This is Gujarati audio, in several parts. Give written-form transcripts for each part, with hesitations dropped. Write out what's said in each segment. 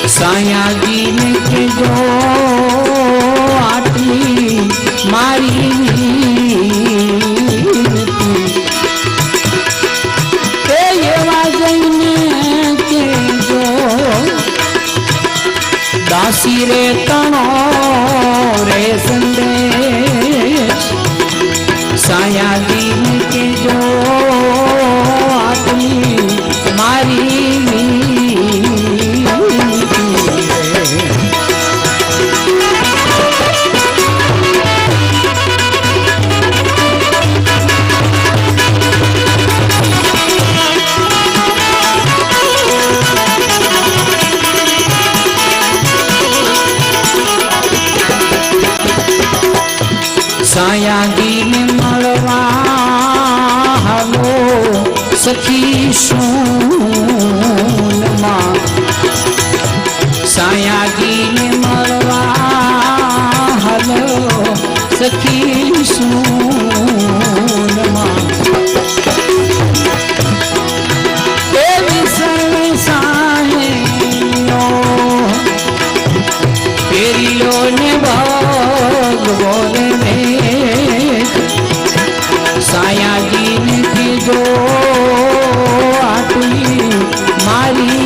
सायाजी ने के जो आटली मारी दासी रे तणो रे संदेश सायाजी ने के जो आटली मारी सायाजी ने मळवा हलो सखी सून मां सायाजी ने मळवा हलो सखी सून मां देवी सर्वे साहेलो पेरियो ने भगवोने सायाजी ने की जो आटली मारी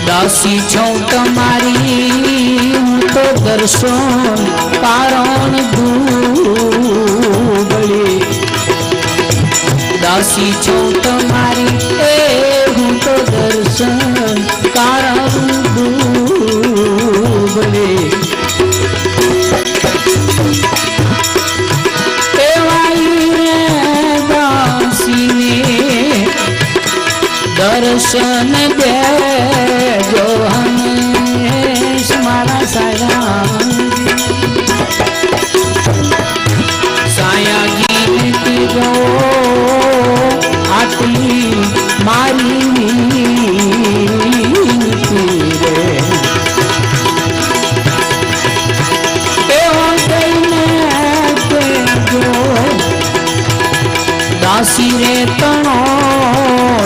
दासी छो तमारी तो दर्शन कारण दूबड़ी दासी छो तमारी हूँ तो दर्शन कारण दूबड़ी दासी ने दर्शन दे जो हमें मारा साया सायाजी ने की जो आटली मारी दासी रे तणो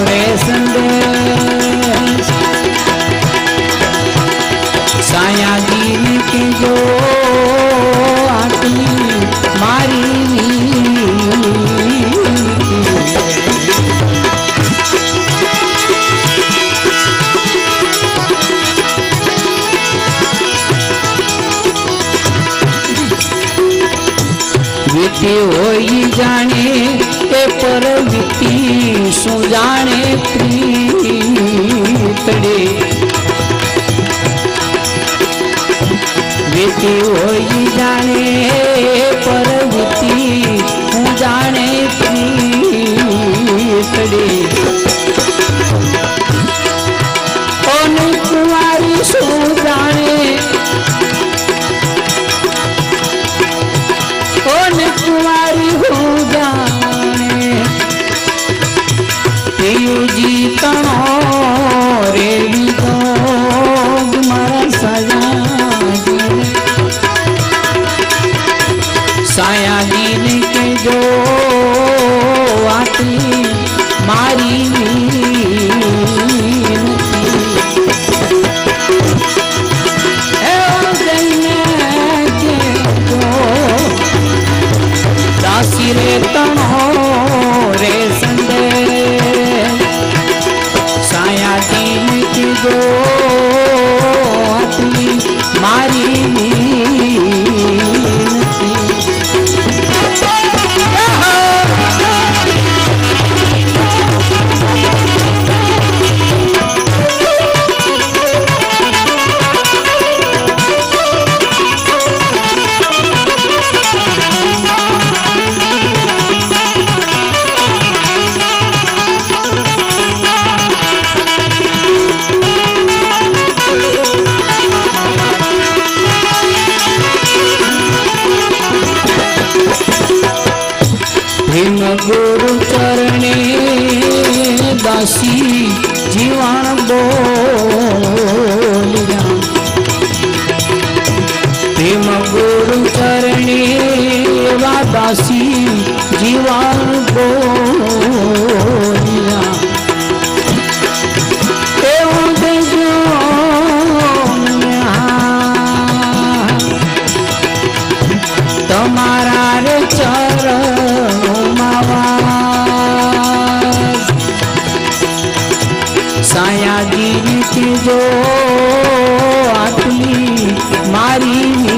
रे संदेश सायाजी ने की जो आटली मारी वीती होई जाने के पर वीती सु जाने प्रीतड़े वीती होई जाने पर वीती हूँ जाने प्रीतड़े कौन कुंवारी सु जाने कौन कुंवारी हो जाने जी तणो रे लीधो मारा सायाजी ने के जो आटली मारी દાસી જીવન બોલ્યા પ્રેમ ગુરુ ચરણી દાસી જીવન બોલ્યા એવું દેજો તમારા રે ચરણોમાં સાયાજી કીજો આટલી મારી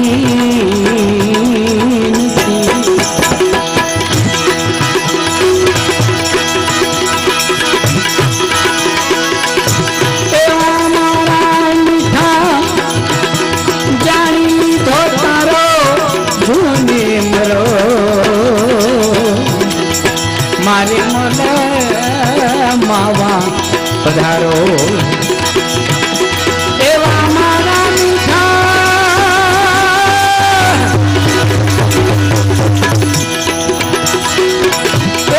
મારે મોલે માવા પધારો એવા મારા મીઠા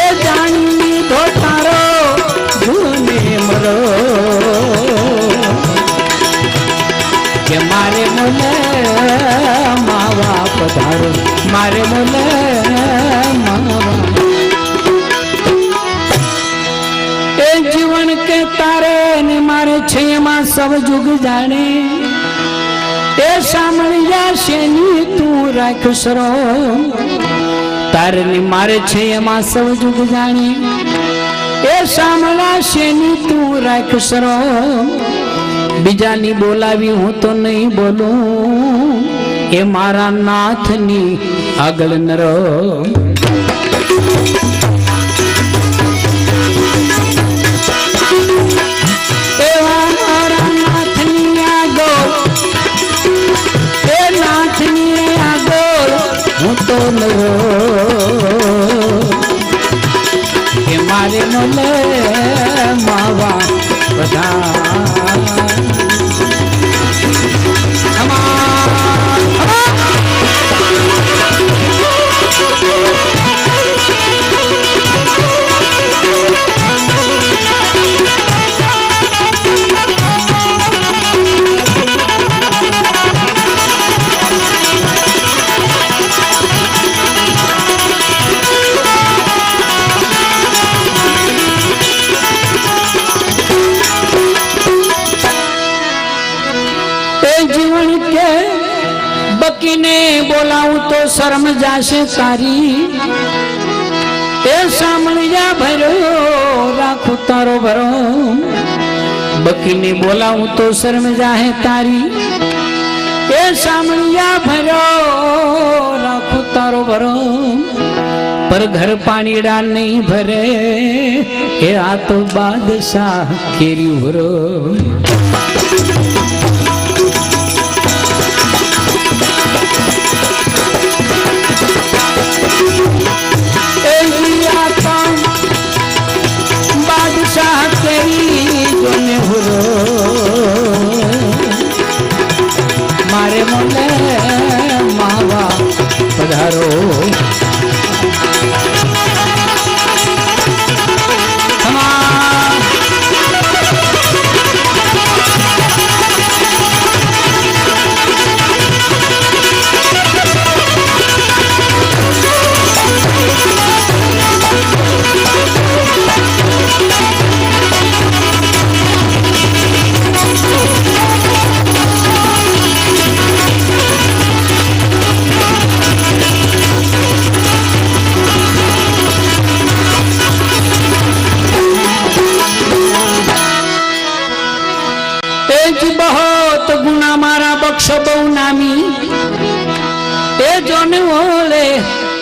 એ જાણી ધો તારો જૂને મરો કે મારે મોલે માવા પધારો મારે મોલે માવા जीवन के तारे ने मारे छे मां सब जुग जाने ए सामणिया शेनी तू राख सरो तारे ने मारे छे मां सब जुग जाने ए सामणा शेनी तू राख सरो बीजानी बोलावी हूं तो नहीं बोलूं ए मारा नाथ नी आगल नरो तो नरो के मारे मोले मावा बधा जीवन के बकी ने बोलाऊं तो शर्म जासे तारी ए सामणिया भरो राखू तारो भरो बकी ने बोलाऊं तो शर्म जाहे तारी ए सामणिया भरो राखू तारो भरो पर घर पानी डाल नहीं भरे ए आ तो बादशाह केरी भरो बादशाह तेरी जोने हुरो मारे मोले मावा पधारो बहुत गुना मारा बख्श बहु नामी ए जोने ओले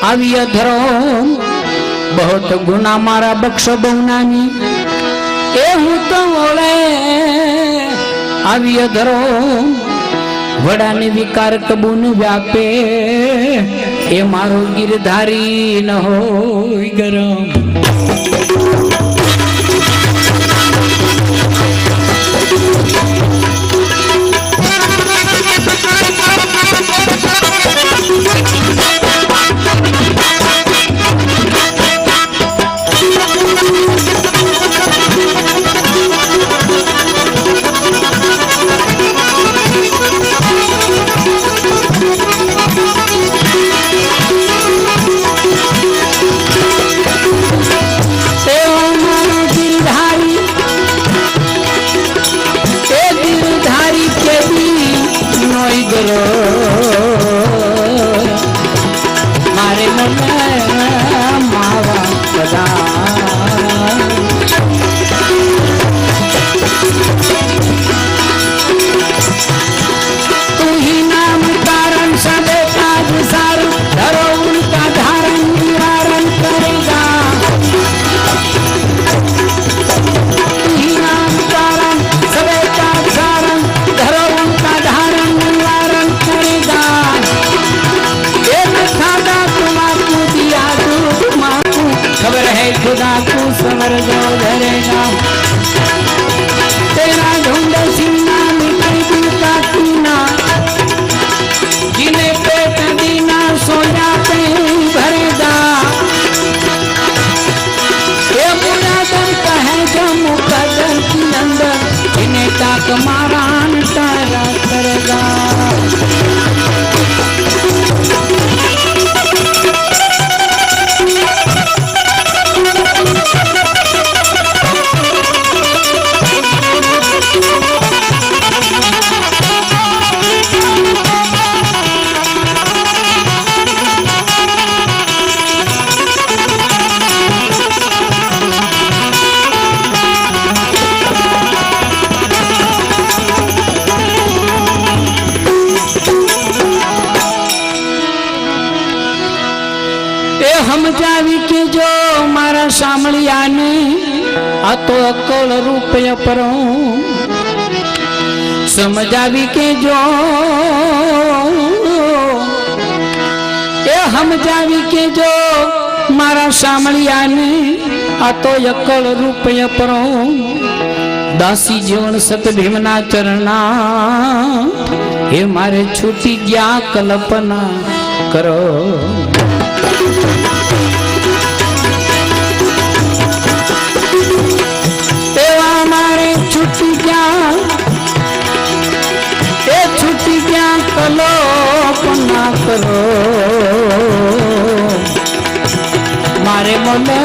आविय धरो बहुत गुना मारा बख्श बहु नामी ए हूँ तो ओले आविय धरो वड़ा ने विकार कबून व्यापे ए मारो गिरधारी न हो गरम સમજાવી કે જો મારા સાંભળ્યાને આ તો અકળ રૂપિયા પર સમજાવી કે જો એ સમજાવી કે જો મારા સાંભળ્યાને આ તો અકળ રૂપિયા પર દાસી જીવન સત ભીમના ચરણા એ મારે છૂટી ગયા કલ્પના કરો એવા મારે છૂટી ગયા એ છૂટી ગયા કલ્પના કરો મારે મને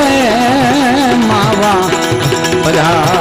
માવા બધા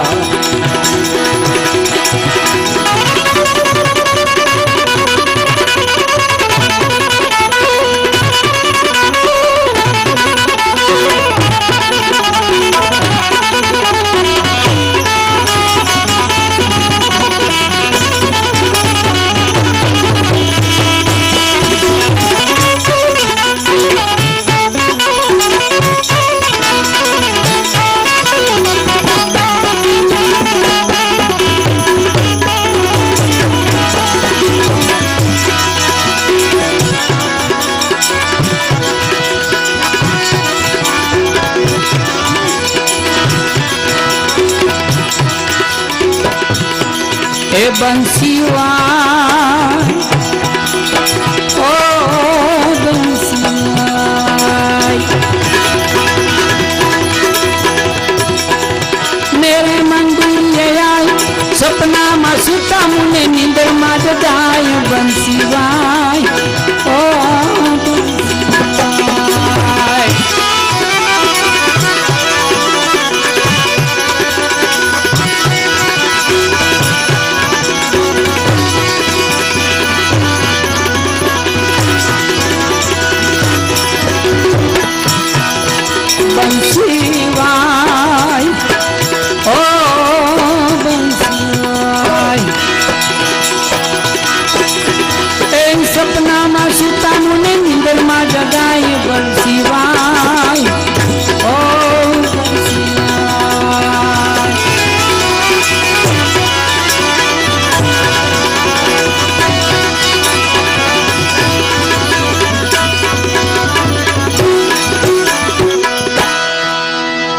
બંસીવાય ઓ બંસીવાય મેરે મંદિર આય સપનામાં સીતા મુને નીંદરમાં જગાય બંસીવાય ઓ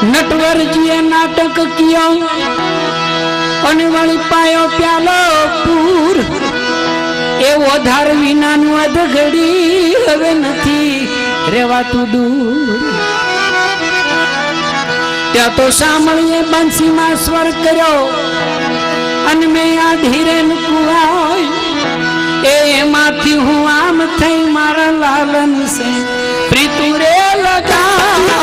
નટવરજીએ નાટક કિયો અને વળી પાયો પ્યાલો પૂર એવો ધાર વિનાનું અધઘડી હવે નથી રેવાતું દૂર ત્યાં તો સાંભળીએ બંસીમાં સ્વર કર્યો અને મેં આ ધીરે કુવાય એમાંથી હું આમ થઈ મારા લાલન સે પ્રીતુરે લગાય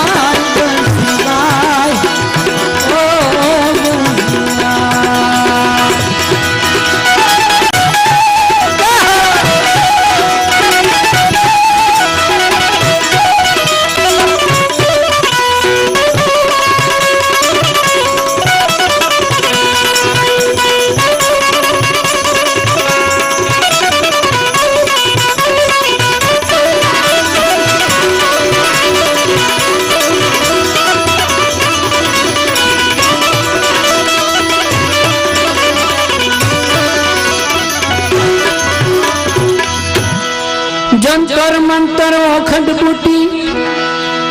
जंतर मंतर अखंड बूटी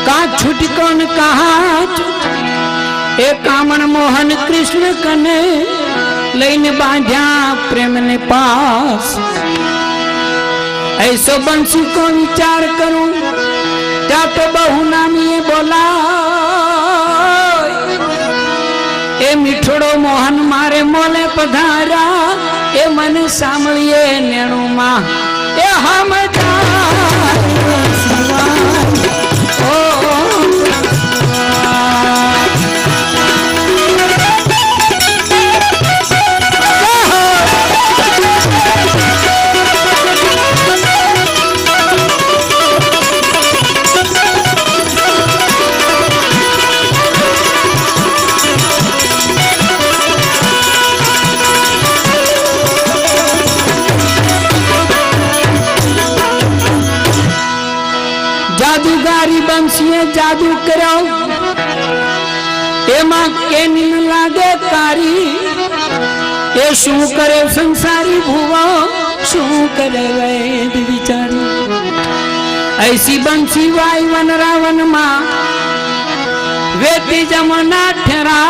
का छुटको न कहा ए कामण मोहन कृष्ण कने लईने बांध्या प्रेम ने पास ऐसो बंसी को विचार करूं त्या तो बहु नामी बोला ए मिठड़ो मोहन मारे मोले पधारा ए मन सांभळीए नेणु मां ए हम બંસીએ જાદુ કર્યો એમાં કેની લાગે કારી એ શું કરે સંસારી ભુવા શું કરે વેદ વિચારી ऐसी बंसी वाई वन रावण मां वेती जमुना ठहरा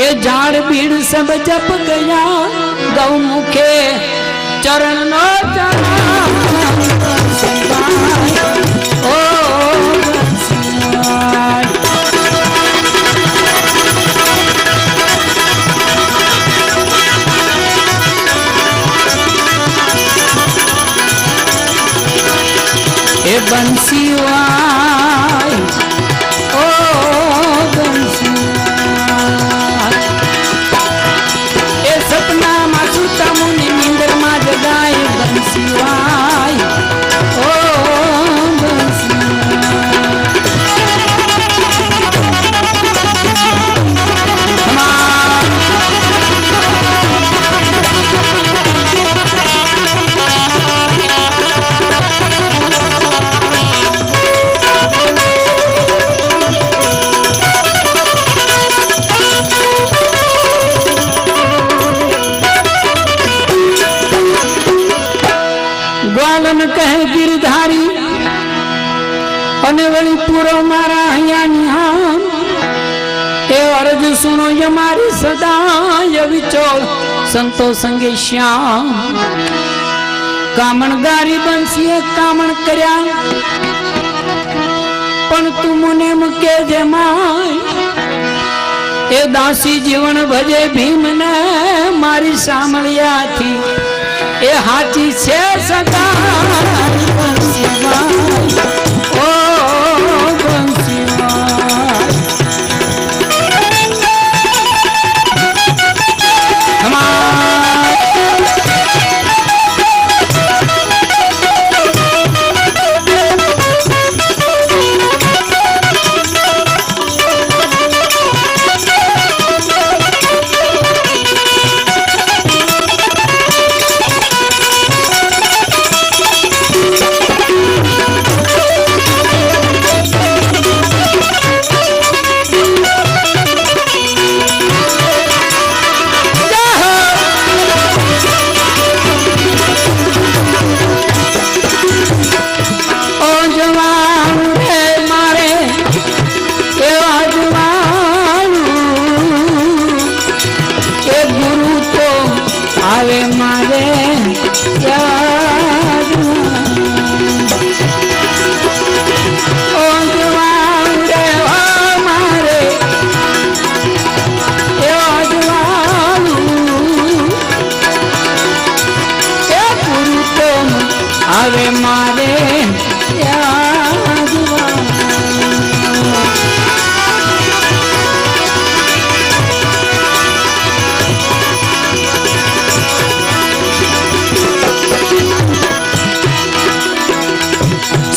ए झाड़ भीड़ सब जप गया गौ मुखे चरण नो ओ ए बंसी वाई ओ बंसी ए सपना मा सुता मुनि नींदर मा जगाए बंसी वाई ओ बंसी कहे गिरधारी वही पूरो मारा निहान ए अर्ज सुनो ये मारी सदा ये विचोल संतो संगे श्याम कामणगारी बंसीए कामण कर्या पण तू मुने मुके जे माय ए दासी जीवन भजे भीम ने मारी सामलिया थी ए हाथी से सदा बंसी ओ बंसी आवे मारे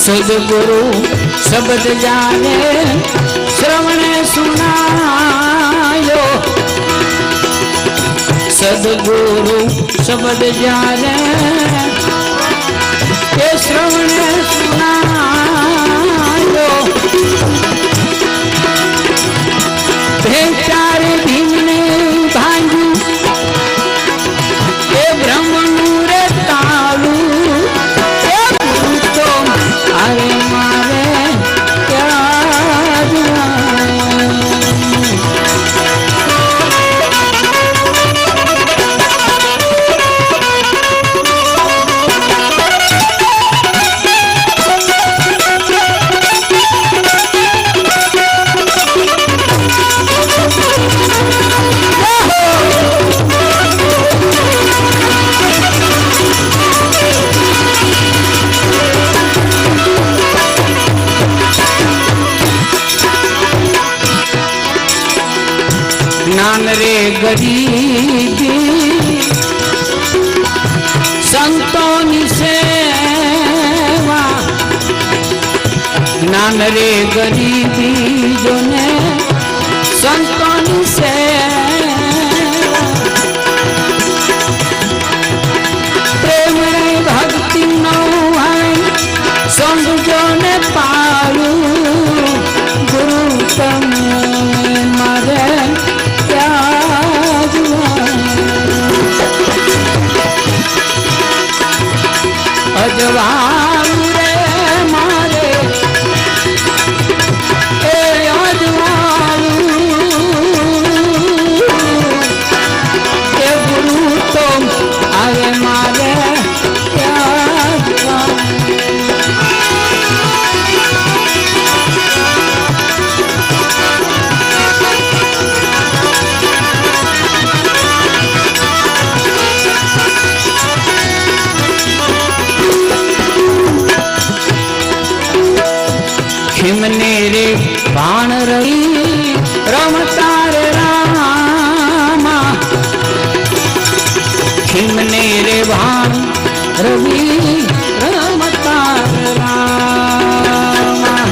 सदगुरु शब्द जाने श्रवणे सुनायो सदगुरु शब्द जाने ये श्रवणे सुनायो भेचारे भीमने भांजू ये ब्रह्मनु रे तालू ये भूतो आवे मारे क्या ज्ञान रे गरीबी संतों की सेवा ज्ञान रे गरीबी जो ने संतों की सेवा प्रेम रे भक्ति नौ है અજવાળું રે મારે એ અજવાળું એ ગુરુ તો આવે મારે ખીમને રે ભાણ રહી રમતા રે રામા ખીમને રે ભાણ રવિ રમતા રે રામા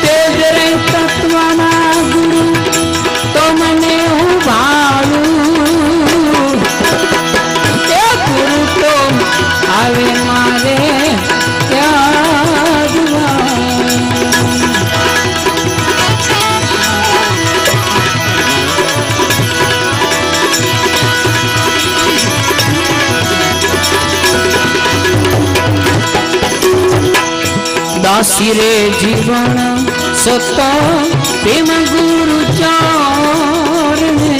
તેજ રે તત્વના ગુરુ તો મને હું ભાળું તે ગુરુ તો આવે મારે દાસી રે જીવન સત પ્રેમ ગુરુ ચારણે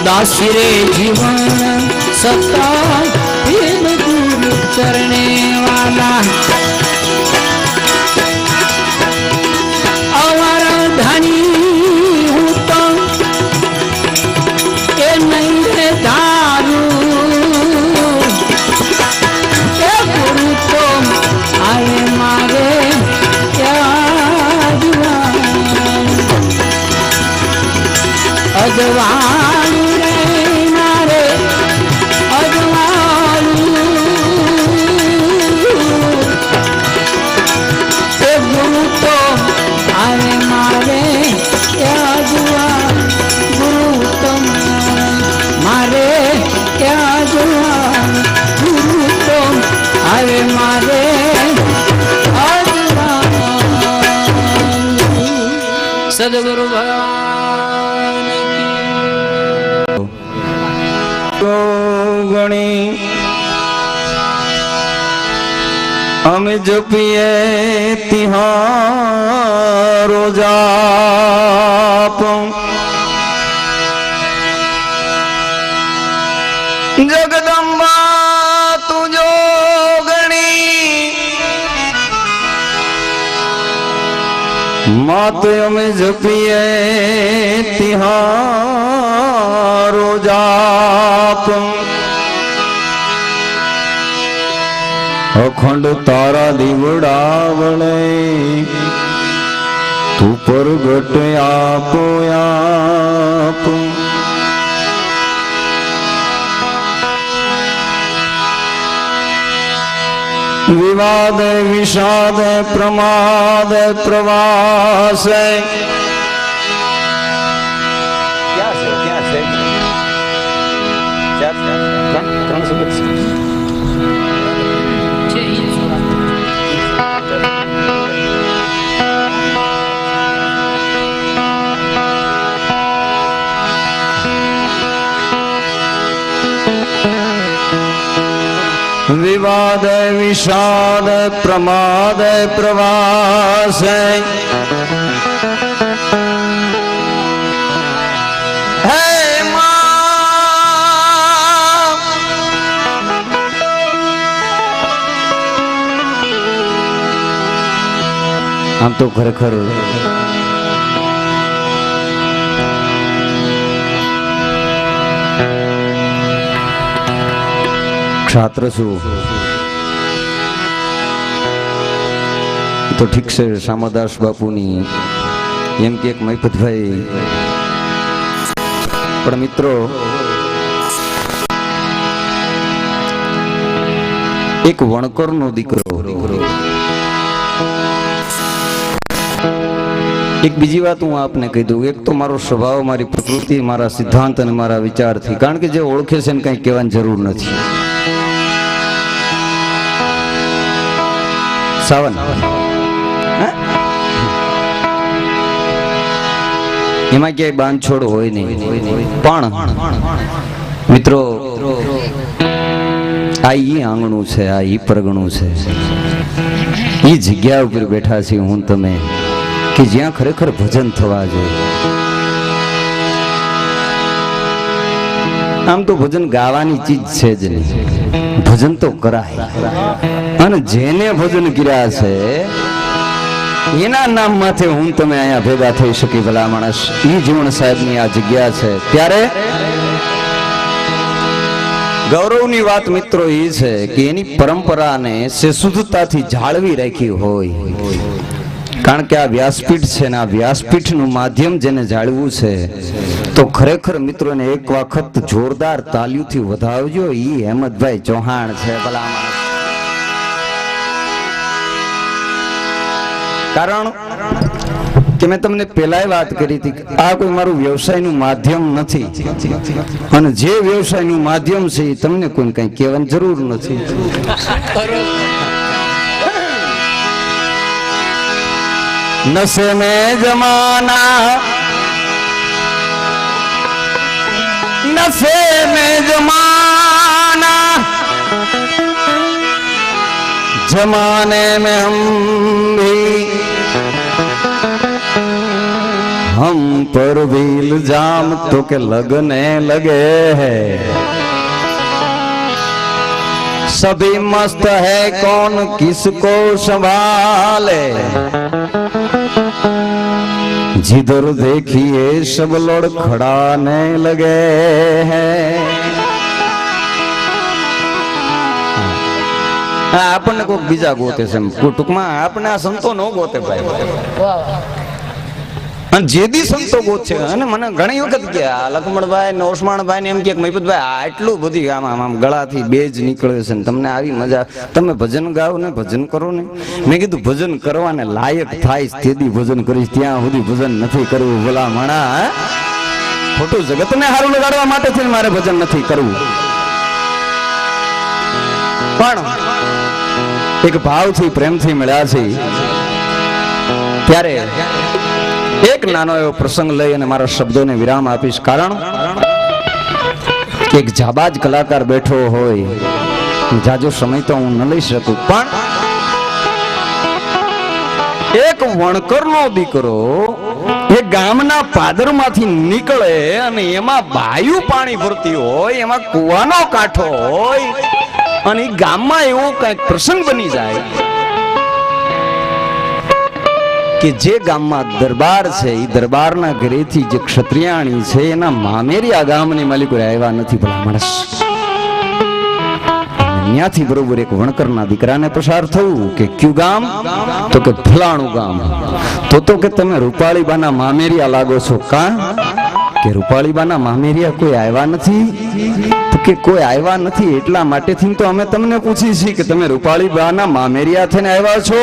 દાસી રે જીવન સત પ્રેમ ગુરુ ચરણે વાલા અવર ધની હું તો એ નહીં રે ધારું એ ગુરુ તો આવે મારે અજવાળું રે મારે અજવાળું એ ગુરુ તો આવે મારે અજવાળું ગુરુ તો મારે અજવાળું ગુરુ તો આવે મારે સદગુરુ ભગવાન ગણી અમે જપીએ તિહારો જાપ જગદંબા તુજો ગણી માત અમે જપીએ તિહારો જાપ અખંડ તારા દીવડાવણે તું પરગટ આપો આપ વિવાદ વિષાદ પ્રમાદ પ્રવાસ વિવાદ વિષાદ પ્રમાદ પ્રવાસ હે આમ તો ખરેખર ક્ષાત્ર છું તો ઠીક છે. શામદાસ બાપુની એમ કે એક મહિપતભાઈ પણ મિત્રો એક વણકરનો દીકરો એક બીજી વાત હું આપને કહી દઉં. એક તો મારો સ્વભાવ, મારી પ્રકૃતિ, મારા સિદ્ધાંત અને મારા વિચારથી, કારણ કે જે ઓળખે છે ને કંઈ કહેવાની જરૂર નથી. સાવન એમાં ક્યાંય બાંધછોડ હોય નહીં, પણ મિત્રો, આ ઈ આંગણું છે, આ ઈ પરગણું છે, ઈ જગ્યા ઉપર બેઠા છીએ હું તમે, કે જ્યાં ખરેખર ભજન થવા જોઈએ. આમ તો ભજન ગાવાની ચીજ છે જ નહીં, ભજન તો કરાય. અને જેને ભજન કર્યા છે એના નામ માથે હું તમે અહીંયા ભેગા થઈ શકી ભલા માણસ. ઈ જીવણ સાહેબની આ જગ્યા છે. ત્યારે ગૌરવની વાત મિત્રો એ છે કે એની પરંપરાને શુદ્ધતાથી જાળવી રાખી હોય. કારણ કે આ વ્યાસપીઠ છે ને, આ વ્યાસપીઠનું માધ્યમ જેને જાળવું છે તો ખરેખર મિત્રોને એક વખત જોરદાર તાલીઓથી વધાવજો. ઈ હેમંતભાઈ ચૌહાણ છે ભલા માણસ. કારણ કે મેં તમને પહેલા વાત કરી હતી કે આ કોઈ મારું વ્યવસાયનું માધ્યમ નથી, અને જે વ્યવસાયનું માધ્યમ છે એ તમને કોઈ કઈ કહેવાની જરૂર નથી. નશે મેં જમાના, नशे में जमाना, जमाने में हम पर भी इल्जाम तो के लगने लगे हैं. सभी मस्त है कौन किसको संभाले, जिधर देखिए सब लड़खड़ाने लगे हैं. આપણને કોઈ બીજા ગોતે છે, ટૂંકમાં આપણે આ સંતો નો ગોતે ભાઈ. અને જેદી સંતો ગોત છે, અને મને ઘણી વખત કે આ લખમણભાઈ ને ઓસમાણભાઈ ને એમ કે મહિપતભાઈ આટલું બધી આમ ગળાથી બેજ નીકળે છે ને તમને આવી મજા, તમે ભજન ગાઓ ને ભજન કરો ને. મેં કીધું ભજન કરવાને લાયક થાય તેદી ભજન કરીશ, ત્યાં સુધી ભજન નથી કરવું. ભલા માણા ખોટું જગતને હારું લગાડવા માટે છે મારે ભજન નથી કરવું. પણ એક ભાવથી પ્રેમથી મળ્યા છે ત્યારે એક નાનો એવો પ્રસંગ લઈ અને મારા શબ્દોને વિરામ આપીશ. કારણ કે એક જાબાજ કલાકાર બેઠો હોય, જાજો સમય તો હું ન લઈ શકું, પણ એક વણકરનો દીકરો એ ગામના પાદરમાંથી નીકળે અને એમાં બાયું પાણી ભરતી હોય, એમાં કૂવાનો કાંઠો હોય, અને એ ગામમાં એવો કઈક પ્રસંગ બની જાય કે જે ગામમાં દરબાર છે એ દરબારના ઘરેથી જે ક્ષત્રિયાણી છે એના મામેરિયા ગામની માલિકો આવ્યા નથી ભલા માણસ. ત્યાંથી બરોબર એક વણકરના દીકરાને પસાર થયું કે ક્યુ ગામ, તો કે ફલાણું ગામ. તો કે તમે રૂપાળીબાના મામેરિયા લાગો છો. કા કે રૂપાળીબાના મામેરિયા કોઈ આવ્યા નથી? તો કે કોઈ આવ્યા નથી, એટલા માટેથી તો અમે તમને પૂછી છીએ કે તમે રૂપાળીબાના મામેરિયા થઈને આવ્યા છો.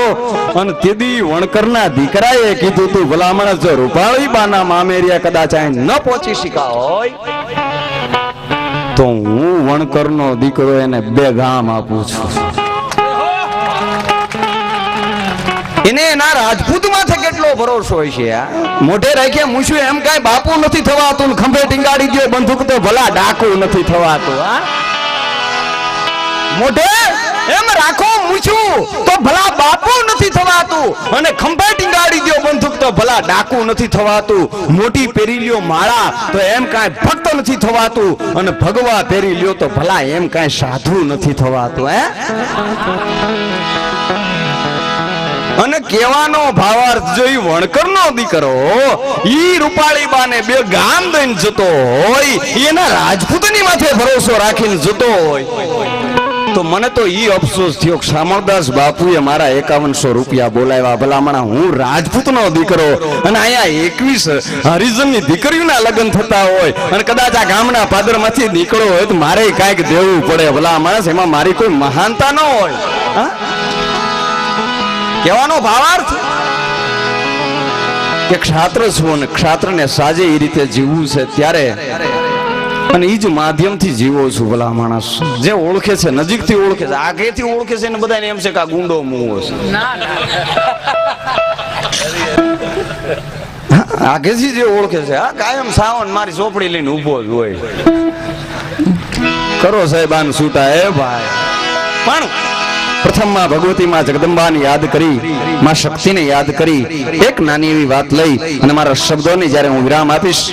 અને તેદી વણકરના દીકરાએ કીધું તું ભલા માણસ, જો રૂપાળીબાના મામેરિયા કદાચ અહીં ન પહોંચી શકા હોય તો હું વણકરનો દીકરો એને 2 ગામ આપું છું. એને એના રાજપૂત માથે કેટલો ભરોસો હોય છે. મોઢે રાખે મૂછું એમ કાંઈ બાપુ નથી થવાતું, ખંભે ટીંગાડી દે બંદૂક તો ભલા ડાકુ નથી થવાતું. મોઢે એમ રાખો મૂછું તો ભલા બાપુ નથી થવાતું, અને ખંભે ટીંગાડી દો બંદૂક તો ભલા ડાકુ નથી થવાતું. મોટી પહેરી લ્યો માળા તો એમ કાંઈ ભક્ત નથી થવાતું, અને ભગવા પહેરી લ્યો તો ભલા એમ કાંઈ સાધુ નથી થવાતું. અને કહેવાનો ભાવાર્થ જોઈ વણકરનો દીકરો ઈ રૂપાળીબાને 2 ગામ દઈને જતો હોય, એના રાજપૂતની માથે ભરોસો રાખીને જતો હોય, તો મને તો ઈ અફસોસ થયો કે શામળદાસ બાપુએ મારા 5100 રૂપિયા બોલાવ્યા. ભલામણા હું રાજપૂતનો દીકરો, અને અહીંયા 21 હરિજનની દીકરીઓના લગ્ન થતા હોય, અને કદાચ આ ગામના પાદરમાંથી નીકળો હોય તો મારે કાંઈક દેવું પડે. ભલા માણસ, એમાં મારી કોઈ મહાનતા ન હોય. કહેવાનો ભાવાર્થ કે ક્ષાત્ર છું અને ક્ષાત્રને સાજે એ રીતે જીવવું છે. ત્યારે અને એ જ માધ્યમથી જીવો છું. ભલા માણસ જે ઓળખે છે, નજીકથી ઓળખે છે, આગેથી ઓળખે છે, ને બધાને એમ છે કે આ ગુંડો મુવો છે. આગેથી જે ઓળખે છે, કાયમ સાવન મારી ચોપડી લઈને ઉભો જ હોય. કરો સાહેબાન છૂટા એ ભાઈ. પણ પ્રથમ માં ભગવતી માં જગદંબાને યાદ કરી, માં શક્તિને યાદ કરી, એક નાની એવી વાત લઈ અને મારા શબ્દોને જ્યારે હું વિરામ આપીશ.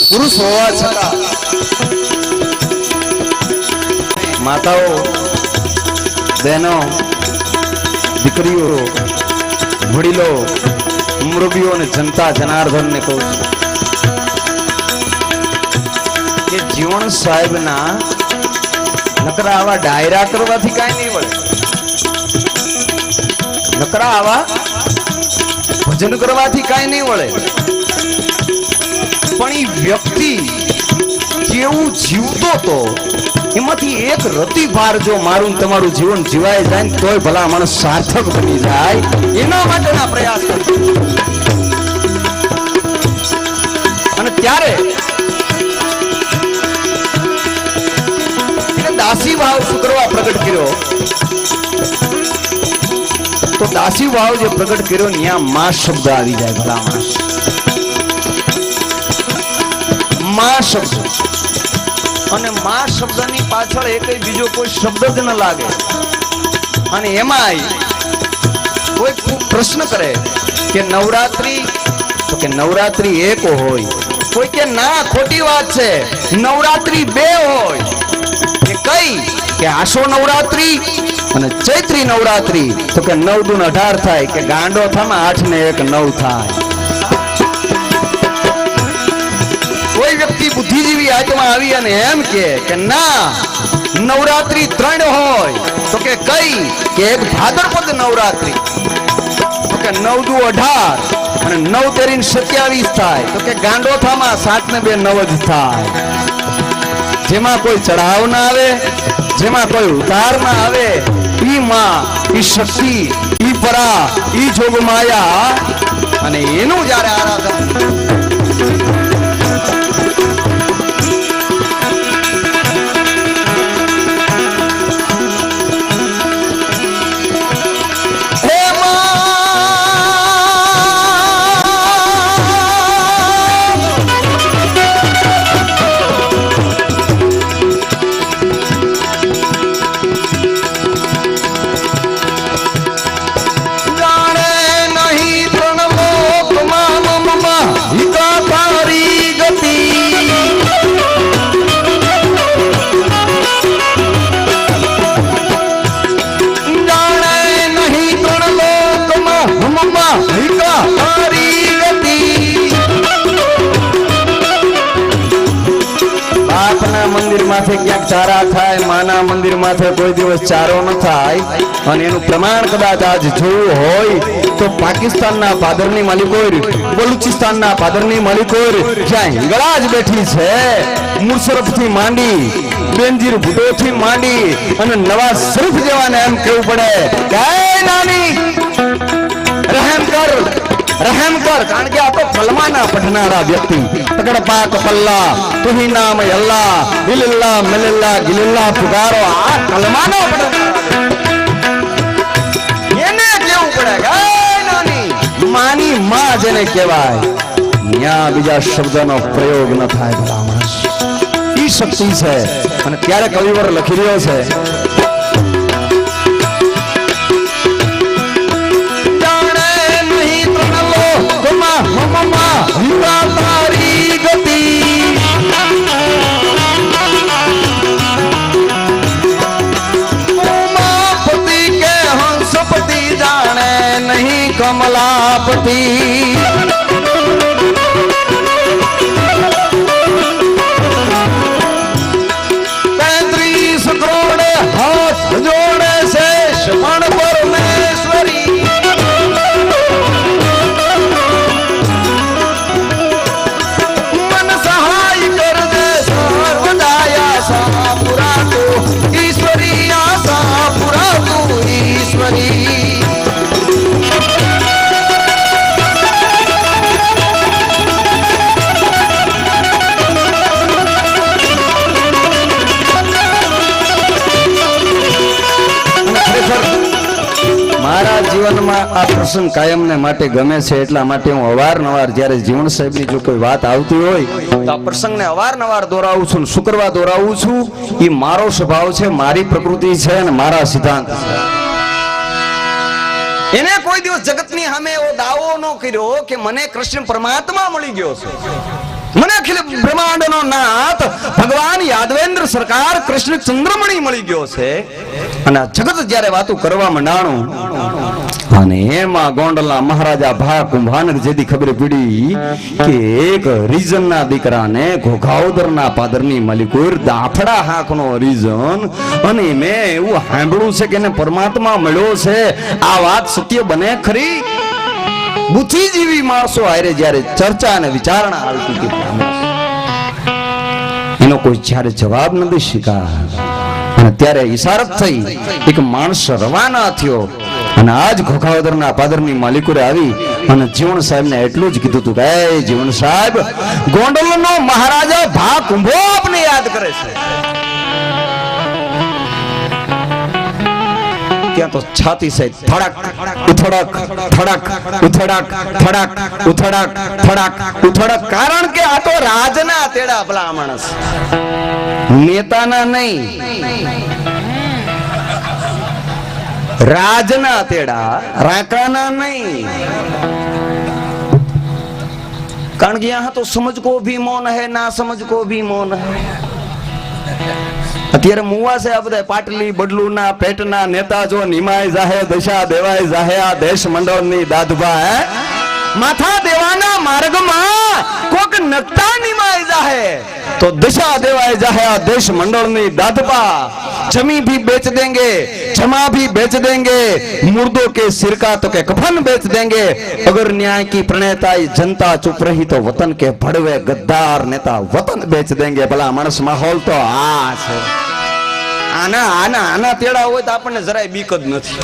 પુરુષ હોવા છતાં માતાઓ, બહેનો, દીકરીઓ, વડીલો, મુરબીઓ અને જનતા જનાર્દનને કહું છું કે જીવણ સાહેબના નકરા આવા ડાયરા કરવાથી કાંઈ નહીં વળે, નકરા આવા ભજન કરવાથી કાંઈ નહીં વળે. પણ એ વ્યક્તિ કેવું જીવતો તો એમાંથી એક રતિ ભાર જો મારું તમારું જીવન જીવાય જાય ને તોય ભલા માણસ સાર્થક બની જાય, એના માટેના પ્રયાસ કરજો. અને ત્યારે દાસી ભાવ શું કરવા પ્રગટ કર્યો, તો દાસી ભાવ જે પ્રગટ કર્યો ત્યાં માં શબ્દ આવી જાય. ભલા માણસ માં શબ્દ, અને માં શબ્દની પાછળ એક બીજો કોઈ શબ્દ જ ન લાગે. અને એમાંય કોઈ પ્રશ્ન કરે કે નવરાત્રી, તો કે નવરાત્રી એક હોય, કોઈ કે ના ખોટી વાત છે, નવરાત્રી બે હોય. કે કઈ? કે આસો નવરાત્રી અને ચૈત્રી નવરાત્રી. તો કે 9 દુ 18 થાય, કે ગાંડો થામાં 8 ને 1 9 થાય. કોઈ વ્યક્તિ બુદ્ધિજીવી આત્મા આવી અને એમ કે ના નવરાત્રી 3 હોય. તો કે કઈ? કે એક ભાદરપદ નવરાત્રી. તો કે 9 દુ 18 અને 9 તેરી 27 થાય. તો કે ગાંડો થામાં 7 ને 2 9 જ થાય. જેમાં કોઈ ચઢાવ ના આવે, જેમાં કોઈ ઉતાર ના આવે, ઈ માં, ઈ શક્તિ, ઈ પરા, ઈ જોગ માયા, અને એનું જ્યારે આરાધન હિત માથે ક્યાંક ચારા થાય, માના મંદિર માથે કોઈ દિવસ ચારો ન થાય. અને એનું પ્રમાણ કદાચ આજ જોવું હોય તો પાકિસ્તાનના પાદરની માલિકોર, બલુચિસ્તાનના પાદરની માલિકોર જ્યાં હિંગળા જ બેઠી છે, મુશરફથી માંડી, બેનજીર ભુટ્ટોથી માંડી અને નવાઝ શરીફ જેવાને એમ કેવું પડે કે નાની રહેમ કર, રહેમ કર. કારણ કે આ તો કલમાના પઢનારા વ્યક્તિ, પકડ પાક પલ્લા તુહી નામ અલ્લાહ ઇલ્લાહ મિલ્લાહ ગિલ્લાહ પુકારો, આ કલમાના એને કેવું પડે કે નાની માની માં જેને કહેવાય, ત્યાં બીજા શબ્દનો પ્રયોગ ન થાય. ભલામણ ઈ શક્તિ છે. અને ત્યારે કવિવર લખી રહ્યો છે, તારી ગતિ ઉમાપતિ કે હંસપતિ જાણે નહીં કમલાપતિ. 33 કરોડ હાથ જોડે છે પણ પરમેશ્વરી. મારા જીવનમાં આ પ્રસંગ કાયમને માટે ગમે છે. એટલા માટે હું અવારનવાર જ્યારે જીવન સાહેબની જો કોઈ વાત આવતી હોય તો આ પ્રસંગને અવારનવાર દોરાવું છું, શુક્રવાર દોરાવું છું. એ મારો સ્વભાવ છે, મારી પ્રકૃતિ છે અને મારા સિદ્ધાંત છે. એને કોઈ દિવસ જગતની સામે એવો દાવો ન કર્યો કે મને કૃષ્ણ પરમાત્મા મળી ગયો છે, મને અખિલ બ્રહ્માંડનો નાથ ભગવાન યાદવેન્દ્ર સરકાર કૃષ્ણ ચંદ્રમણી મળી ગયો છે. અને આ જગત જ્યારે વાતો કરવા માંડાણું અને એમાં ગોંડલના મહારાજા ભા કુંભાનક જેથી ખબર પડી કે એક રીઝનના દીકરાને ઘોઘાવદરના પાદરની માલિકોર દાફડા હાકનો રીઝન, અને મેં એવું સાંભળ્યું છે કે એને પરમાત્મા મળ્યો છે. આ વાત સત્ય બને ખરી? બુદ્ધિજીવી માણસો આરે જ્યારે ચર્ચા અને વિચારણા હાલતી હતી, એનો કોઈ જ્યારે જવાબ નથી શીખા. અને ત્યારે ઈશારત થઈ, એક માણસ રવાના થયો અને આજ ઘોઘાવદરના પાદરની માલિકોરે આવી અને જીવન સાહેબને એટલું જ કીધું હતું કે જીવન સાહેબ, ગોંડલનો મહારાજા ભા કુંભો આપને યાદ કરે છે. ત્યાં તો છાતી છે થડક ઉથડક, થડક ઉથડક, થડક ઉથડક, થડક ઉથડક. કારણ કે આ તો રાજના તેડા ભલા માણસ, નેતાના નહીં, રાજના તેડા, રાકાના નહીં. કારણ કે યહાં તો સમજ કો ભી મૌન હૈ, ના સમજ કો ભી મૌન હૈ. અત્યારે મુવા છે આ બધા પાટલી બડલુના પેટના નેતા જો નિમાય જાહે, દશા દેવાય જાહે આ દેશ મંડળની દાદભા. હે માથા દેવાના માર્ગમાં કોક નકતા નિમાય જાહે તો દશા દેવાય જાહે આ દેશ મંડળની દાદભા. जमी भी बेच देंगे, जमा भी बेच देंगे, मुर्दों के सिर का तो के कफन बेच देंगे. अगर न्याय की प्रणेताई जनता चुप रही तो वतन के भड़वे गद्दार नेता वतन बेच देंगे. भला मानस माहौल तो आ છે. આના આના આના તેડા હોય તો આપણને જરાય બીક જ નથી,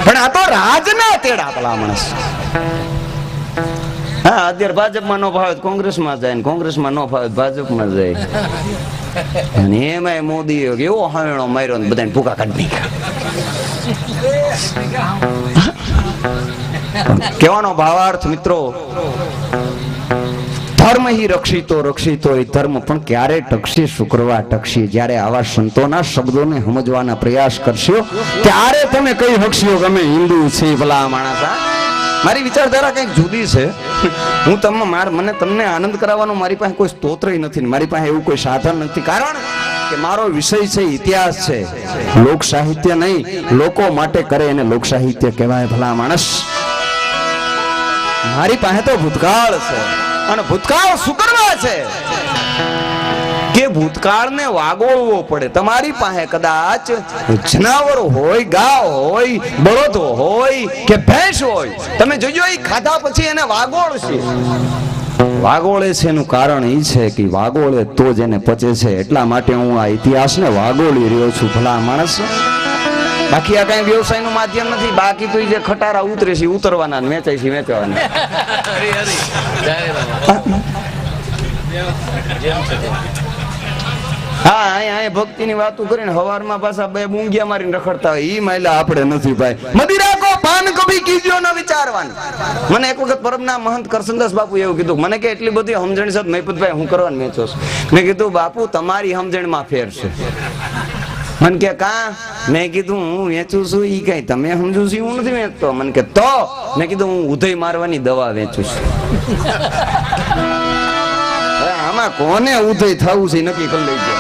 પણ આ તો રાજના તેડા ભલા માણસ. હા, અત્યારે ભાજપમાં નો ભાવે કોંગ્રેસમાં જાય ને કોંગ્રેસમાં નો ભાવે ભાજપમાં જાય. અને એમાં મોદી એવો હાવણો માર્યો ને બધાને ભૂકા કાઢી નાખ્યા. કહેવાનો ભાવાર્થ મિત્રો, ધર્મ હી રક્ષિતો રક્ષિતો એ ધર્મ પણ ક્યારે ટકશે? શુક્રવાર ટકશે જ્યારે આવા સંતોના શબ્દોને સમજવાના પ્રયાસ કરશો ત્યારે તમે કઈ શકશો કે અમે હિન્દુ છીએ. ભલા માણસ, મારી વિચારધારા કંઈક જુદી છે. હું મને તમને આનંદ કરાવવાનો મારી પાસે કોઈ સ્તોત્ર નથી, મારી પાસે એવું કોઈ સાધન નથી. કારણ કે મારો વિષય છે ઇતિહાસ છે, લોક સાહિત્ય નહીં. લોકો માટે કરે એને લોક સાહિત્ય કહેવાય. ભલા માણસ, મારી પાસે તો ભૂતકાળ છે અને ભૂતકાળ શું કરવા છે કે ભૂતકાળને વાગોળવો પડે. તમારી પાસે કદાચ જનાવર હોય, ગાય હોય, બળદ હોય કે ભેંસ હોય, તમે જોજો એ ખાધા પછી એને વાગોળશે. વાગોળે છે એનું કારણ એ છે કે વાગોળે તો જ એને પચે છે. એટલા માટે હું આ ઇતિહાસને વાગોળી રહ્યો છું. ભલા માણસ, બાકી આ કઈ વ્યવસાય નું માધ્યમ નથી. બાકી તો જે ખટારા ઉતરે છે ઉતરવાના, વેચાય છે વેચવાના. હા, અહીંયા ભક્તિ ની વાતો કરીને હવારમાં પાછા બે મૂંગિયા મારીને રખડતા હોય. ઈ માયલા આપણે નથી ભાઈ. મદિરા કો પાન કભી કીજો ન વિચારવાનું. મને એક વખત પરમના મહંત કરસનદાસ બાપુ એવું કીધું. મને કે એટલી બધી સમજણ છે મહિપતભાઈ, હું કરવાનું વેચો છું. મેં કીધું બાપુ તમારી સમજણમાં ફેર છે. મને કે કા? મેં કીધું હું વેચું છું ઈ કઈ તમે સમજુ છું હું નથી વેચતો. મને કે તો મેં કીધું હું ઉધઈ મારવાની દવા વેચું છું. આમાં કોને ઉધઈ થવું છે નક્કી કરી લેજો.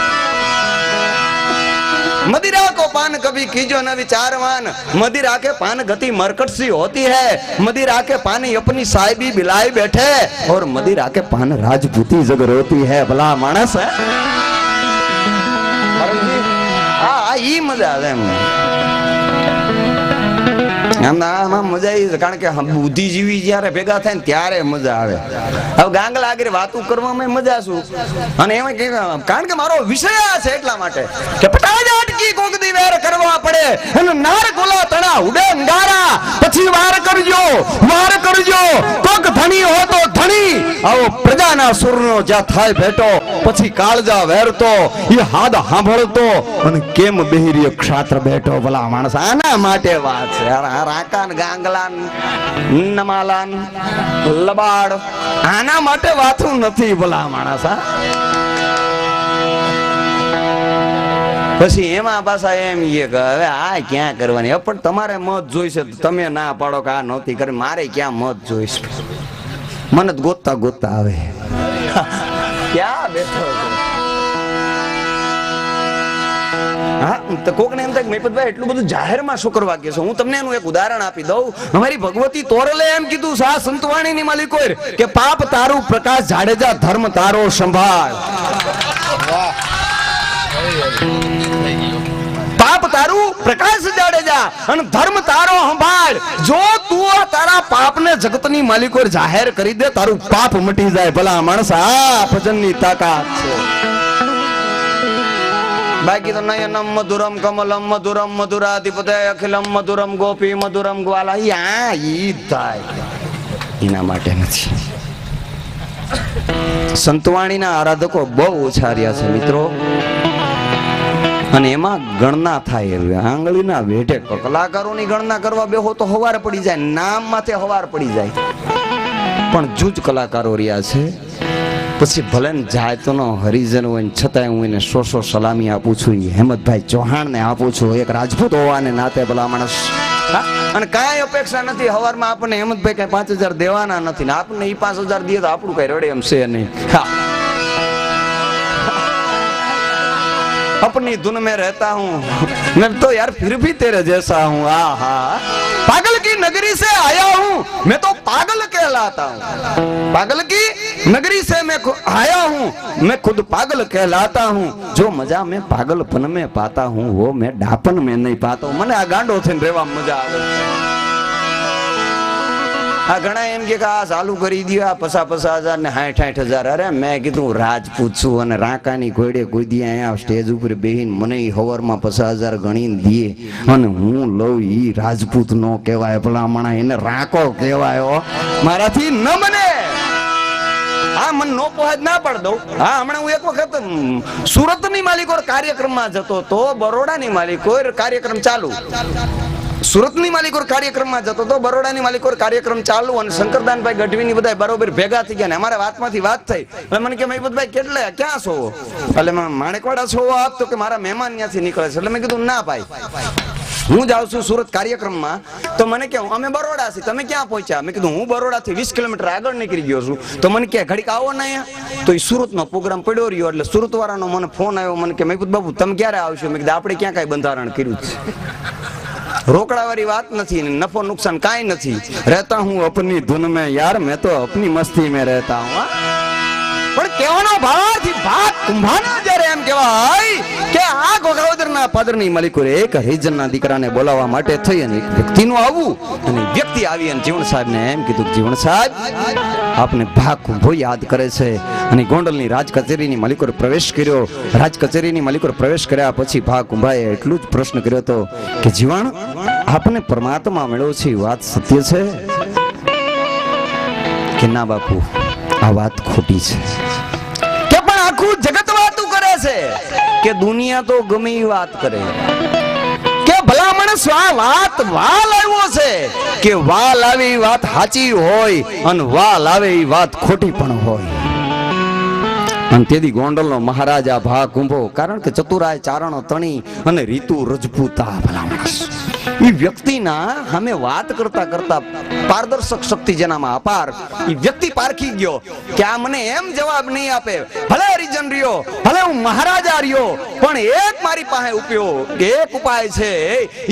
मदिरा को पान कभी कीजो न विचारवान, मदिरा के पान गति मरकट सी होती है, मदिरा के पानी अपनी साहिबी बिलाई बैठे और मदिरा के पान राजपूती जग रोती है. भला मानस है ઈ મજા આવે એમ આમાં મજા આવી. કારણ કે બુદ્ધિજીવી જયારે ભેગા થાય ને ત્યારે મજા આવે. હવે ગાંગલા આગળ વાતો કરવામાં મજા શું, અને એમાં કે કારણ કે મારો વિષય છે એટલા માટે કે પટાજા અટકી કોકદી વેર કરવા પડે અને નાર ગોલા તણા ઉડે અંગારા પછી વાર કરજો કોક ધણી હો તો ધણી. આવો પ્રજાના સુરનો જ્યાં થાય ભેટો પછી કાળજા વેરતો એ હાદ સાંભળતો અને કેમ બેહરીય ક્ષાત્ર બેઠો. ભલા માણસ, આના માટે વાત છે. રાકાન ગાંગલાન નમાલાન લબાડ આના માટે વાતું નથી. ભલા માણસ, પછી એમાં પાછા એમ કે હવે આ ક્યાં કરવાની. પણ તમારે મત જોઈશે, તમે ના પાડો કે આ નહોતી કરી, મારે ક્યાં મત જોઈશે. મને ગોતતા ગોતતા આવે ક્યાં બેઠો. હા, તો કોક ને એમ થાય મહિપતભાઈ એટલું બધું જાહેરમાં શું કરવા કે છો. હું તમને એનું એક ઉદાહરણ આપી દઉં. અમારી ભગવતી તોરલે એમ કીધું સા સંતવાણી ની માલિકો કે પાપ તારું પ્રકાશ જાડેજા, ધર્મ તારો સંભાળ. પાપ તારું પ્રકાશ જાડેજા અને ધર્મ તારો સંભાળ. જો તું તારા પાપને જગતની માલિકો જાહેર કરી દે, તારું પાપ મટી જાય. ભલા માણસ, આ ભજનની તાકાત છે. બાકી તો નયનમ મધુરમ કમલમ મધુરમ મધુરાધિપતે અખિલમ મધુરમ ગોપી મધુરમ ગ્વાલા ઈ થાય. એના માટે નથી. સંતવાણીના આરાધકો બહુ ઓછા રહ્યા છે મિત્રો, અને એમાં ગણના થાય. આંગળીના વેઢે કલાકારોની ગણના કરવા બેહો તો હવાર પડી જાય, નામ માથે હવાર પડી જાય. પણ જૂજ કલાકારો રહ્યા છે. પછી ભલે ને જાય તો નો હરિજન હોય છતાંય હું એને સો સલામી આપું છું. હેમંતભાઈ ચૌહાણને આપું છું, એક રાજપૂત હોવાને નાતે. ભલા માણસ, અને કાંઈ અપેક્ષા નથી. હવારમાં આપણને હેમંતભાઈ કઈ 5000 દેવાના નથી ને આપણને ઈ 5000 દે તો આપણું કઈ રડે એમ છે નહીં. अपनी धुन में रहता हूँ मैं तो यार फिर भी तेरे जैसा हूँ. आहा, पागल की नगरी से आया हूँ मैं तो पागल कहलाता हूँ. पागल की नगरी से मैं आया हूँ मैं खुद पागल कहलाता हूँ. जो मजा मैं पागलपन में पाता हूँ वो मैं डापन में नहीं पाता हूँ. મને આ ગાંડો થઈને રહેવા મજા આવે. આ ઘણા એમ કે આ ચાલુ કરી દો આ 50,000 ને 60,000. અરે મેં કીધું રાજપૂત છું અને રાકાની ઘોડે કોઈ દી અહીંયા સ્ટેજ ઉપર બેહીને મને હવારમાં 50,000 ગણીને દે અને હું લઉં, ઈ રાજપૂત નો કહેવાય. ભલામણા એને રાકો કહેવાય. મારાથી ન બને. હા, મને નો પહોંચ ના પડ દઉં. હા, હમણાં હું એક વખત સુરતની માલિકો કાર્યક્રમમાં જતો તો, બરોડાની માલિકો કાર્યક્રમ ચાલુ. સુરતની માલિકો કાર્યક્રમમાં જતો તો, બરોડાની માલિકો કાર્યક્રમ ચાલુ, અને શંકરદાનભાઈ ગઢવીની બધા બરોબર ભેગા થઈ ગયા ને અમારા વાતમાંથી વાત થઈ. એટલે મને કે મહિપતભાઈ કેટલે ક્યાં છો? એટલે માણેકવાડા છો આપ? તો કે મારા મહેમાન ત્યાંથી નીકળે છે. એટલે મેં કીધું ના ભાઈ, હું જાઉં છું સુરત કાર્યક્રમમાં. તો મને કે અમે બરોડા છીએ, તમે ક્યાં પહોંચ્યા? મેં કીધું હું બરોડાથી 20 કિલોમીટર આગળ નીકળી ગયો છું. તો મને કે ઘડીક આવો ને અહીંયા. તો એ સુરતનો પ્રોગ્રામ પડ્યો રહ્યો એટલે સુરત વાળાનો મને ફોન આવ્યો. મને કે મહિપત બાબુ તમે ક્યારે આવશો? મેં કીધું આપણે ક્યાં કઈ બંધારણ કર્યું છે, રોકડા વાળી વાત નથી, નફો નુકસાન કાંઈ નથી. રહેતા હું અપની ધुन में यार, मैं तो अपनी मस्ती में रहता हूँ. પણ કહેવાનો ભાવાર્થી વાત કુંભાને જ્યારે એમ કહેવાય કે આ ઘોઘાવદરના પાદરની માલિકોએ એક હરિજનના દીકરાને બોલાવવા માટે થઈ અને એક વ્યક્તિનું આવવું અને વ્યક્તિ આવી અને જીવણ સાહેબને એમ કીધું, જીવણ સાહેબ આપને ભા કુંભો યાદ કરે છે. અને ગોંડલની રાજ કચેરીની માલિકોએ પ્રવેશ કર્યો. રાજ કચેરીની માલિકોએ પ્રવેશ કર્યા પછી ભા કુંભાએ એટલું જ પ્રશ્ન કર્યો હતો કે જીવણ આપને પરમાત્મા મળ્યો છે, વાત સત્ય છે? કે ના બાપુ, આ વાત ખોટી છે. કે પણ આખું જગત વાતું કરે છે કે દુનિયા તો ગમે એ વાત કરે કે ભલા માણસ આ વાત વાલ આવ્યો છે કે વાલ આવે એ વાત સાચી હોય અને વાલ આવે એ વાત ખોટી પણ હોય. અને તેથી ગોંડલનો મહારાજા ભા કુંભો, કારણ કે ચતુરાય ચારણ તણી અને રીતુ રજપૂતા ભલા માણસ એ વ્યક્તિના સામે વાત કરતા કરતા પારદર્શક શક્તિ જેનામાં અપાર, એ વ્યક્તિ પારખી ગયો કે આ મને એમ જવાબ નહીં આપે. ભલે હરિજન રહ્યો, ભલે હું મહારાજા રહ્યો, પણ એક મારી પાસે એક ઉપાય છે.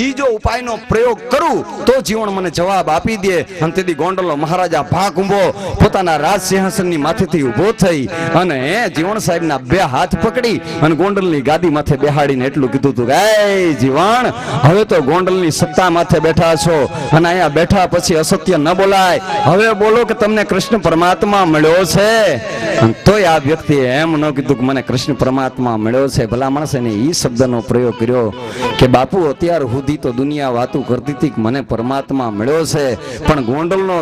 એ જો ઉપાયનો પ્રયોગ કરું તો જીવન મને જવાબ આપી દે. અને તેથી ગોંડલનો મહારાજા ભા કુંભો પોતાના રાજ સિંહાસનની માથેથી ઊભો થઈ અને જીવણ સાહેબના બે હાથ પકડી અને ગોંડલની ગાદી માથે બેહાડીને એટલું કીધું હતું કે એ જીવણ, હવે તો ગોંડલની સત્તા માથે બેઠા છો અને અહીંયા બેઠા પછી અસત્ય ન બોલાય. હવે બોલો કે તમને કૃષ્ણ પરમાત્મા મળ્યો છે. અને તોય આ વ્યક્તિએ એમ ન કીધું કે મને કૃષ્ણ પરમાત્મા મળ્યો છે. ભલા માણસે એ શબ્દનો પ્રયોગ કર્યો કે બાપુ અત્યાર સુધી તો દુનિયા વાતું કરતી હતી કે મને પરમાત્મા મળ્યો છે, પણ ગોંડલનો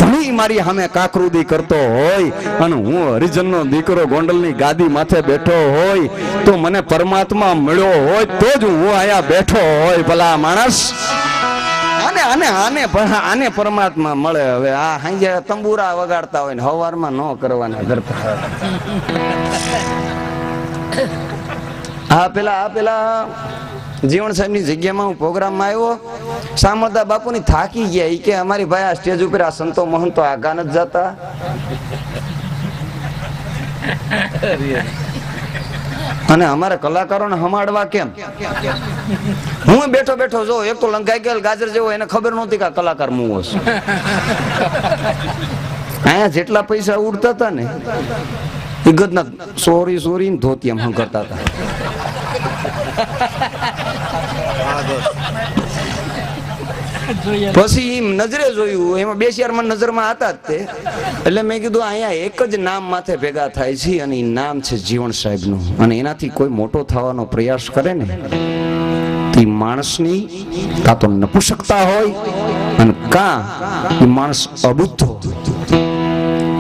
ધણી મારી સામે કાકરુદી કરતો હોય અને હું હરિજનનો દીકરો ગોંડલની ગાદી માથે બેઠો હોય તો મને પરમાત્મા મળ્યો હોય તો જ હું અહીંયા બેઠો હોય. ભલા માણસ આને પરમાત્મા મળે. હવે આ સાંજે તંબુરા વગાડતા હોય ને હવારમાં ન કરવાના કરતા. આ પેલા જીવણ સાહેબની જગ્યામાં હું પ્રોગ્રામમાં આવ્યો, સાંભળતા બાપુની થાકી ગયા. ઈ કે અમારી ભાઈ આ સ્ટેજ ઉપર આ સંતો મહંતો આગા નથી જતા. અને અમારા કલાકારોને હમાડવા કેમ? હું બેઠો બેઠો જો એક તો લંકાઈ ગયેલ ગાજર જેવો, એને ખબર નહોતી કે આ કલાકાર હું છું. અહીંયા જેટલા પૈસા ઉડતા હતા ને એ ગદના સોરી ને ધોતી એમ કરતા હતા. પછી નજરે જોયું, એમાં બે ચારમાં નજરમાં હતા જ તે. એટલે મેં કીધું અહીંયા એક જ નામ માથે ભેગા થાય છે અને એ નામ છે જીવણ સાહેબનું. અને એનાથી કોઈ મોટો થવાનો પ્રયાસ કરે ને તે માણસની કાં તો નપુસકતા હોય અને કાં એ માણસ અબુદ્ધ હોય.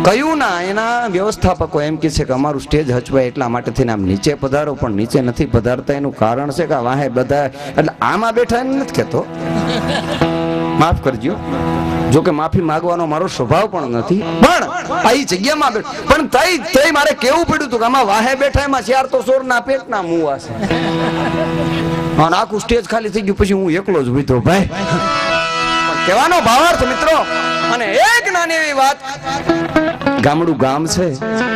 કયું ના એના વ્યવસ્થાપકો એમ કે છે કે અમારું સ્ટેજ હચવાય એટલા માટે થઈને આમ નીચે પધારો, પણ નીચે નથી પધારતા. એનું કારણ છે કે વાહે બધા એટલે આમાં બેઠા એમ નથી કહેતો, માફ કરજો, જો કે માફી માંગવાનો મારો સ્વભાવ પણ નથી, પણ આ જગ્યામાં પણ તઈ મારે કેવું પડ્યું હતું કે આમાં વાહે બેઠા એમાં ચાર તો સોરના પેટના મુવા છે અને આખું સ્ટેજ ખાલી થઈ ગયું. પછી હું એકલો જ બીધો ભાઈ. કહેવાનો ભાવાર્થ મિત્રો, અને એક નાની એવી વાત, ગામડું ગામ છે,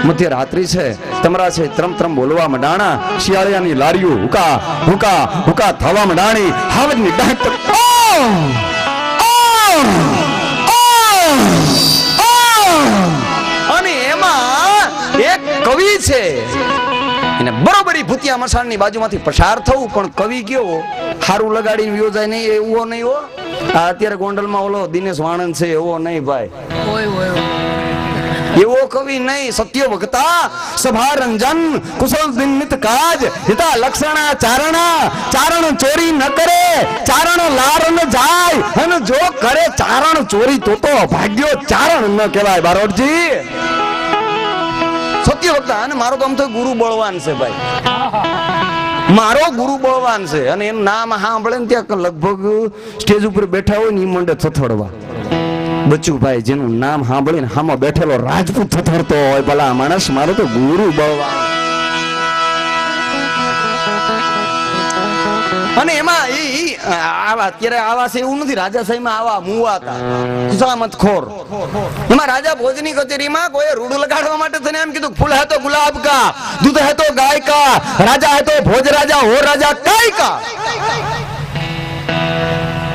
મધ્યરાત્રિ છે, તમરા છે ત્રમ ત્રમ બોલવા મંડાણા, શિયાળિયાની લારીઓ હુકા હુકા હુકા થવા મંડાણી, હાવજની ડાંટ અને એમાં એક કવિ છે, એને બરોબરી ભૂતિયા મસાણની બાજુમાંથી પસાર થવું, પણ કવિ કેવો હારું લગાડીને યોજાય નહીં એવો નહીં હો. આ અત્યારે ગોંડલમાં ઓલો દિનેશ વાણંદ છે એવો નહીં ભાઈ, એવો કવિ નહીં. સત્ય ભક્તા સભા રંજન કુશલ નિમિત કાજ હિતા લક્ષણા ચારણ ચોરી ન કરે, ચારણ લાર ન જાય, અને જો કરે ચારણ ચોરી તો ભાગ્યો ચારણ ન કહેવાય. બારોટજી સત્ય ભક્તા, અને મારો તો આમ તો ગુરુ બળવાન છે ભાઈ, મારો ગુરુ બળવાન છે. અને એનું નામ સાંભળે ને ત્યાં લગભગ સ્ટેજ ઉપર બેઠા હોય ને એ મંડે થથડવા. બચુભાઈ જેનું નામ સાંભળીને હામાં બેઠેલો રાજપૂત થથડતો હોય. ભલા માણસ, મારો તો ગુરુ બળવાન. અને એમાં આવા અત્યારે આવા છે એવું નથી, રાજા સાહેબમાં આવા મુવા હતા ખુશામત ખોર. એમાં રાજા ભોજની કચેરીમાં કોઈ રૂડું લગાડવા માટે તને એમ કીધું, ફૂલ હે તો ગુલાબ કા, દૂધ હે તો ગાય કા, રાજા હે તો ભોજ રાજા, હો રાજા કાય કા.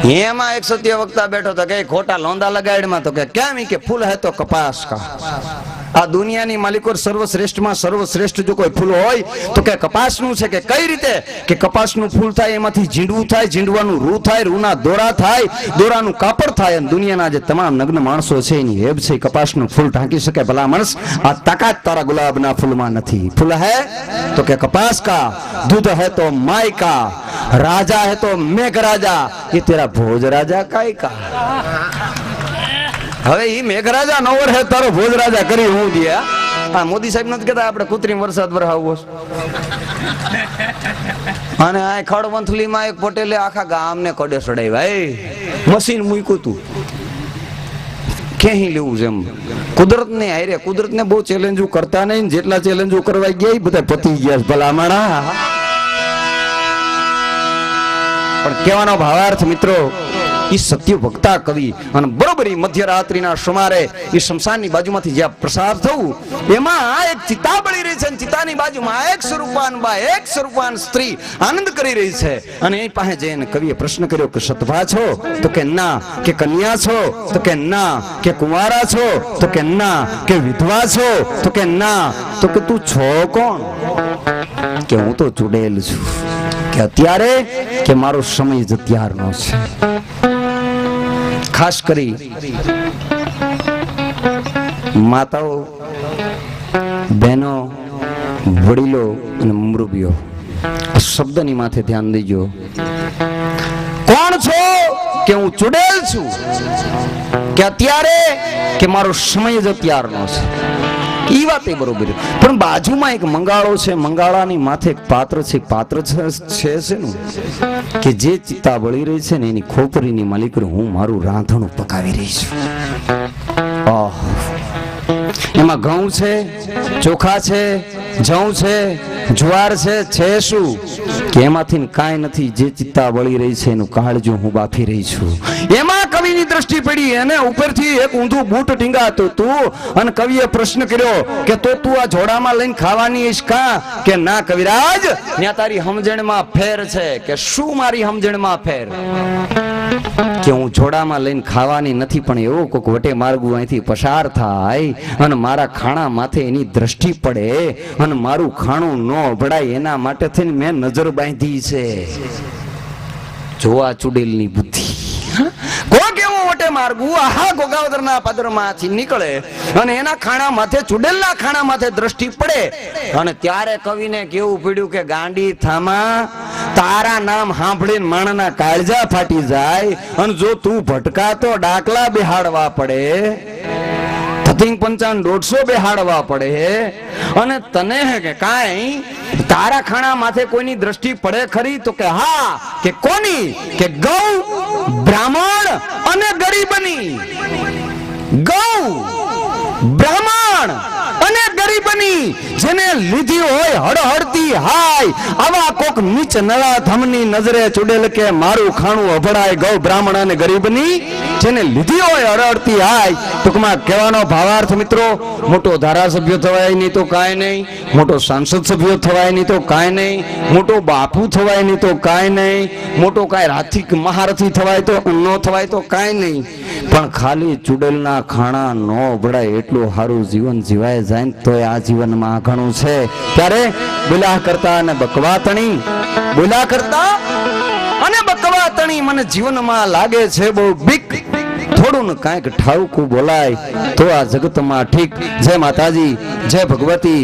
એમાં એક સત્ય વક્તા બેઠો તો કે ખોટા લોંદા લગાડમાં, તો કે કેમ? કે ફૂલ હે તો કપાસ કા. આ દુનિયાની માલિકો સર્વશ્રેષ્ઠમાં સર્વશ્રેષ્ઠ જો કોઈ ફૂલ હોય તો કે કપાસનું છે. કે કઈ રીતે? કે કપાસનું ફૂલ થાય એમાંથી ઝીંડવું થાય, ઝીંડવાનું રૂ થાય, રૂના દોરા થાય, દોરાનું કાપડ થાય. અને દુનિયાના જે તમામ નગ્ન માણસો છે એની હેબ છે કપાસનું ફૂલ ઢાંકી શકે. ભલા માણસ, આ તાકાત તારા ગુલાબના ફૂલમાં નથી. ફૂલ હે તો કે કપાસ કા, दूध है तो माई का, राजा है तो मेघ राजा, ये तेरा भोज राजा काय का. હવે ઈ મેઘ રાજા નવર હે, તારો ભોજ રાજા કરી હું દિયા. આ મોદી સાહેબ નથી કહેતા આપણે કૃત્રિમ વરસાદ વરસાવવો અને આ ખડવંથલીમાં એક પટેલે આખા ગામને કડે સડાવ્યા. મશીન મૂક્યું તું ક્યાંય લેવું છે એમ. કુદરત ને હારે, કુદરત ને બહુ ચેલેન્જો કરતા નહીં. જેટલા ચેલેન્જો કરવા ગયા બધા પતી ગયા ભલામણા. પણ કહેવાનો ભાવાર્થ મિત્રો, ઈ સત્ય વક્તા કવિ અને બરોબર મધ્યરાત્રિના સુમારે એ શમશાનની બાજુમાંથી જ્યાં પ્રસાર થવું એમાં એક ચિતા બળી રહી છે. ચિતાની બાજુમાં એક સ્વરૂપાન બા, એક સ્વરૂપાન સ્ત્રી આનંદ કરી રહી છે. અને એ પાસે જઈને કવિએ પ્રશ્ન કર્યો કે સતભા છો? તો કે ના. કે કન્યા છો? તો કે ના. કે કુંવારા છો? તો કે ના. કે વિધવા છો? તો કે ના. તો કે તું છો કોણ? કે હું તો ચૂડેલ છું. કે અત્યારે કે મારો સમય જ અત્યારનો છે. ખાસ કરી માતાઓ, બહેનો, વડીલો અને મુરબીઓ, શબ્દની માથે ધ્યાન દેજો. કોણ છો? કે હું ચૂડેલ છું. કે અત્યારે કે મારો સમય જ અત્યારનો છે. ઈ વાત એ બરોબર. પણ બાજુમાં એક મંગાળો છે. મંગાળાની માથે એક પાત્ર છે. પાત્ર છે શેનું? કે જે ચિતા બળી રહી છે ને એની ખોપરીની માલિક હું મારું રાંધણું પકાવી રહી છું. એમાં ઘઉં છે, ચોખા છે, જઉં છે, જુવાર છે શું? કે એમાંથી કાંઈ નથી. જે ચિત્તા બળી રહી છે એનું કાળજું હું બાફી રહી છું. એમાં કવિની દ્રષ્ટિ પડી. એને ઉપરથી એક ઊંધું બૂટ ટીંગાતું તું અને કવિએ પ્રશ્ન કર્યો કે તો તું આ જોડામાં લઈને ખાવાની ઈશ કા? કે ના કવિરાજ, ત્યાં તારી સમજણમાં ફેર છે. કે શું મારી સમજણમાં ફેર? કે હું જોડામાં લઈને ખાવાની નથી, પણ એવો કોક વટે માર્ગું અહીંથી પસાર થાય અને મારા ખાણા માથે એની દ્રષ્ટિ પડે અને મારું ખાણું ન અભડાય એના માટે થઈને મેં નજર બાંધી છે. જોવા ચુડેલની બુદ્ધિ. કોક એવો વટે માર્ગું આહા ગોગાવદરના પાદરમાંથી નીકળે અને એના ખાણા માથે, ચુડેલના ખાણા માથે દ્રષ્ટિ પડે અને ત્યારે કવિને કેવું પડ્યું કે ગાંડી થામા, તારા નામ સાંભળીને માણસના કાળજા ફાટી જાય અને જો તું ભટકાતો ડાકલા બેહાડવા પડે, ધતિંગ 55-150 બેહાડવા પડે અને તને કે કાંઈ તારા ખાણા માથે કોઈની દ્રષ્ટિ પડે ખરી? તો કે હા. કે કોની? કે ગૌ, બ્રાહ્મણ અને ગરીબની. ગૌ, બ્રાહ્મણ અને ગરીબની જેને લીધી હોય હડહડતી હાય, આવા કોક નીચ નળા ધમની નજરે ચુડેલ કે મારું ખાણું અભડાય. ગૌ, બ્રાહ્મણ અને ગરીબની જેને લીધી હોય હડહડતી હાય. ટૂંકમાં કહેવાનો ભાવાર્થ મિત્રો, મોટો ધારાસભ્ય થવાય નહીં તો કાંઈ નહીં, મોટો સાંસદ સભ્ય થવાય નહીં તો કાંઈ નહીં, મોટો બાપુ થવાય નહીં તો કાંઈ નહીં, મોટો કાંઈ રાથિક મહારથી થવાય તો ન થવાય તો કાંઈ નહીં, પણ ખાલી ચુડેલના ખાણા ન અભડાય એટલું સારું જીવન જીવાય જાય તો આ જીવનમાં ઘણું છે. ત્યારે બોલા કરતા અને બકવાતણી, બોલા કરતા અને બકવાતણી મને જીવનમાં લાગે છે બહુ બીક. થોડું ને કાંઈક ઠાવકું બોલાય તો આ જગતમાં ઠીક. જય માતાજી, જય ભગવતી,